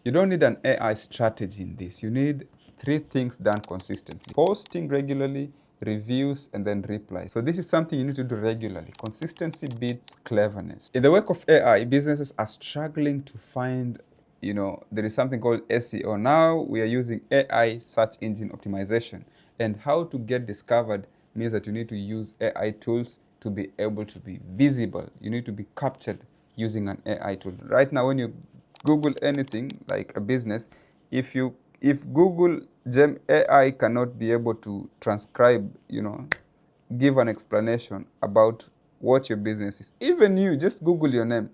You don't need an AI strategy in this. You need three things done consistently: posting regularly, reviews, and then reply. So this is something you need to do regularly. Consistency beats cleverness. In the wake of AI, businesses are struggling to find, there is something called SEO. Now we are using AI, search engine optimization. And how to get discovered means that you need to use AI tools to be able to be visible. You need to be captured using an AI tool. Right now, when you Google anything like a business, if Google Gem AI cannot be able to transcribe, give an explanation about what your business is. Even you, just Google your name.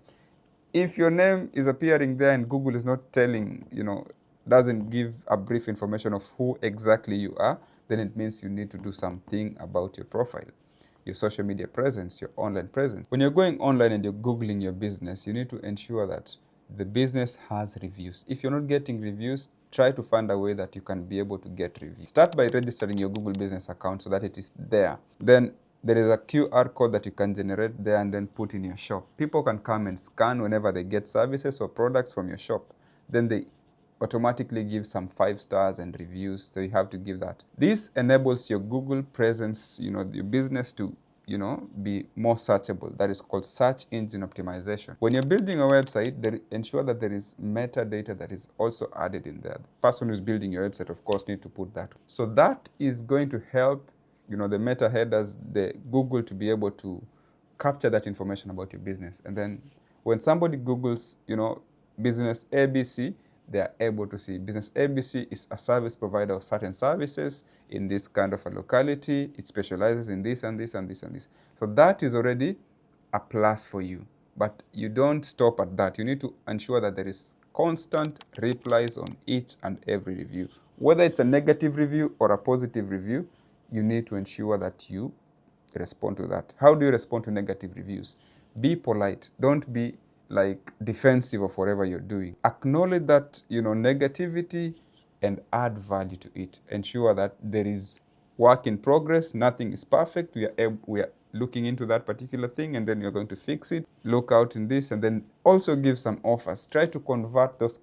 If your name is appearing there and Google is not telling, doesn't give a brief information of who exactly you are, then it means you need to do something about your profile, your social media presence, your online presence. When you're going online and you're Googling your business, you need to ensure that the business has reviews. If you're not getting reviews, try to find a way that you can be able to get reviews. Start by registering your Google business account so that it is there. Then there is a QR code that you can generate there and then put in your shop. People can come and scan whenever they get services or products from your shop. Then they automatically give some 5 stars and reviews, so you have to give that. This enables your Google presence, your business to be more searchable. That is called search engine optimization. When you're building a website, ensure that there is metadata that is also added in there. The person who's building your website, of course, need to put that. So that is going to help, the meta headers, the Google, to be able to capture that information about your business. And then when somebody Googles, business ABC, they are able to see business ABC is a service provider of certain services in this kind of a locality. It specializes in this and this and this and this. So that is already a plus for you. But you don't stop at that. You need to ensure that there is constant replies on each and every review. Whether it's a negative review or a positive review, you need to ensure that you respond to that. How do you respond to negative reviews? Be polite. Don't be like defensive of whatever you're doing. Acknowledge that, negativity, and add value to it. Ensure that there is work in progress. Nothing is perfect. We are looking into that particular thing, and then you're going to fix it. Look out in this, and then also give some offers. Try to convert those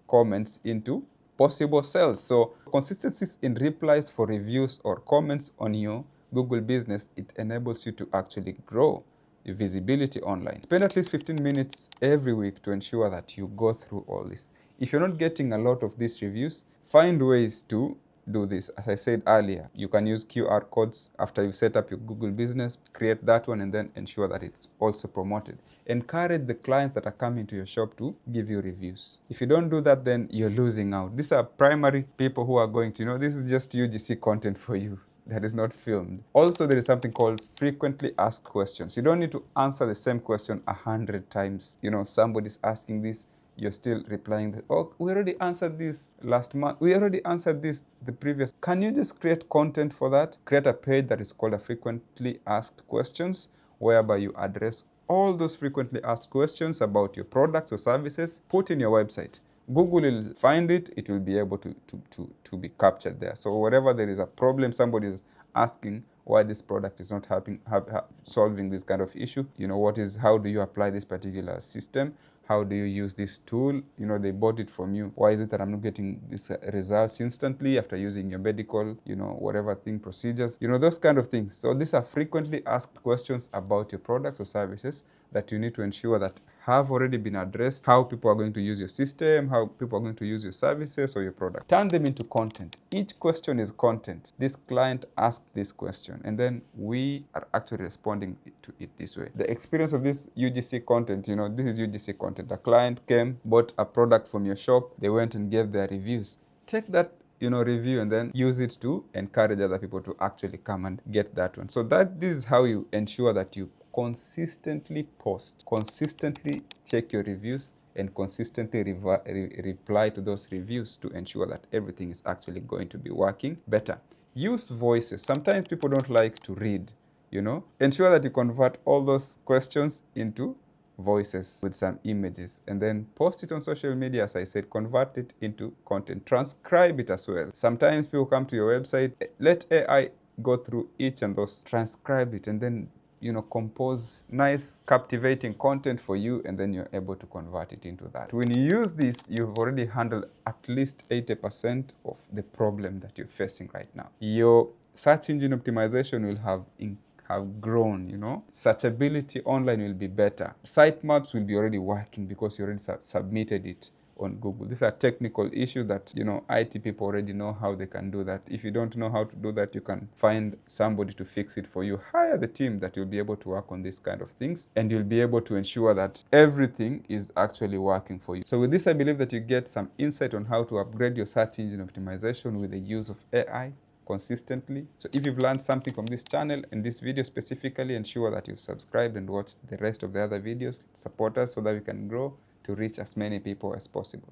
comments into possible sales. So consistency in replies for reviews or comments on your Google business, it enables you to actually grow your visibility online. Spend at least 15 minutes every week to ensure that you go through all this. If you're not getting a lot of these reviews, find ways to do this. As I said earlier, you can use QR codes after you set up your Google business, create that one, and then ensure that it's also promoted. Encourage the clients that are coming to your shop to give you reviews. If you don't do that, then you're losing out. These are primary people who are going to, this is just UGC content for you. That is not filmed. Also, there is something called frequently asked questions. You don't need to answer the same question 100 times. Somebody's asking this, you're still replying that, oh, we already answered this last month. We already answered this the previous. Can you just create content for that? Create a page that is called a frequently asked questions, whereby you address all those frequently asked questions about your products or services. Put in your website. Google will find it. It will be able to be captured there. So wherever there is a problem, somebody is asking why this product is not solving this kind of issue. How do you apply this particular system? How do you use this tool? They bought it from you. Why is it that I'm not getting these results instantly after using your medical, whatever thing, procedures, those kind of things. So these are frequently asked questions about your products or services that you need to ensure that have already been addressed. How people are going to use your system, how people are going to use your services or your product. Turn them into content. Each question is content. This client asked this question, and then we are actually responding to it this way. The experience of this UGC content, this is UGC content. A client came, bought a product from your shop, they went and gave their reviews. Take that review and then use it to encourage other people to actually come and get that one. So this is how you ensure that you consistently post, consistently check your reviews, and consistently reply to those reviews to ensure that everything is actually going to be working better. Use voices. Sometimes people don't like to read, Ensure that you convert all those questions into voices with some images, and then post it on social media. As I said, convert it into content. Transcribe it as well. Sometimes people come to your website, let AI go through each and those, transcribe it, and then compose nice, captivating content for you, and then you're able to convert it into that. When you use this, you've already handled at least 80% of the problem that you're facing right now. Your search engine optimization will have grown, Searchability online will be better. Sitemaps will be already working because you already submitted it on Google. These are technical issues that, IT people already know how they can do that. If you don't know how to do that, you can find somebody to fix it for you. Hire the team that will be able to work on these kind of things, and you'll be able to ensure that everything is actually working for you. So with this, I believe that you get some insight on how to upgrade your search engine optimization with the use of AI consistently. So if you've learned something from this channel and this video specifically, ensure that you've subscribed and watched the rest of the other videos. Support us so that we can grow to reach as many people as possible.